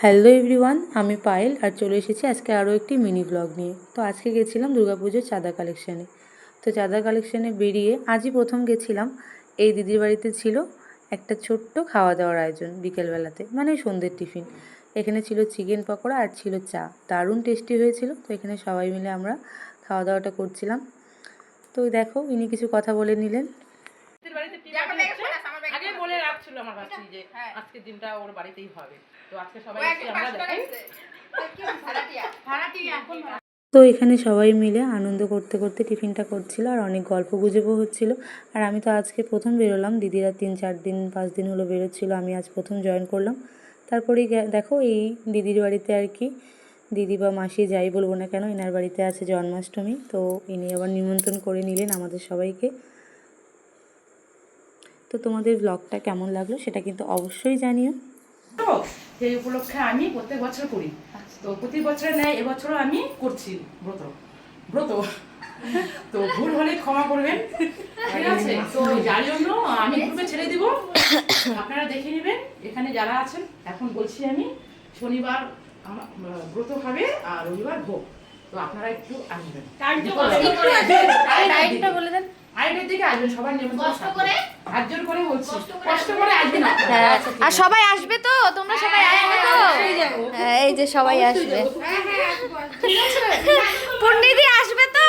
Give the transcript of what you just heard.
Hello everyone, আমি পায়েল আর চলে এসেছি আজকে আরও একটি মিনি ব্লগ নিয়ে। তো আজকে গেছিলাম দুর্গাপুজোর চাঁদা কালেকশানে। তো চাঁদা কালেকশানে বেরিয়ে আজই প্রথম গেছিলাম। এই দিদির বাড়িতে ছিল একটা ছোট্ট খাওয়া দাওয়ার আয়োজন বিকেলবেলাতে, মানে সন্ধ্যের টিফিন। এখানে ছিল চিকেন পকোড়া আর ছিল চা, দারুণ টেস্টি হয়েছিল। তো এখানে সবাই মিলে আমরা খাওয়া দাওয়াটা করছিলাম। তো দেখো, ইনি কিছু কথা বলে নিলেন। আগে বলে রাখছিল আমার ভাস্তি যে আজকের দিনটা ওর বাড়িতেই হবে। তো আজকে সবাই আমরা দেখাই তো এখানে সবাই মিলে আনন্দ করতে করতে টিফিনটা করছিল আর অনেক গল্প গুজবও হচ্ছিল। আর আমি তো আজকে প্রথম বেরোলাম, দিদিরা 3-4 দিন 5 দিন হলো বেরোচ্ছিলো, আমি আজ প্রথম জয়েন করলাম। তারপরেই দেখো এই দিদির বাড়িতে আর কি, দিদি বা মাসি যাই বলবো না কেন, এনার বাড়িতে আছে জন্মাষ্টমী। তো ইনি আবার নিমন্ত্রণ করে নিলেন আমাদের সবাইকে। তো তোমাদের ব্লগটা কেমন লাগলো সেটা কিন্তু অবশ্যই জানিও। তো সেই উপলক্ষে আমি প্রত্যেক বছর করি। তো প্রতি বছরে নেয়, এবছরও আমি করছি ব্রত ব্রত তো ভুল হলে ক্ষমা করবেন, ঠিক আছে? তো যার জন্য আমি গ্রুপে ছেড়ে দিব, আপনারা দেখে নেবেন। এখানে যারা আছেন, এখন বলছি আমি, শনিবার আমার ব্রত খাবে আর রবিবার ভোগ। তো আপনারা একটু আসবেন, টাইমটা বলে দেন। আইডের দিকে আসবেন, সবার নিমন্ত্রণ করে হাত জোর করে বলছি, কষ্ট করে আসবেন আপনারা। আর সবাই আসবে তো? তোমরা সবাই আসবে তো? এই যে সবাই আসবে। পণ্ডিতই আসবে তো?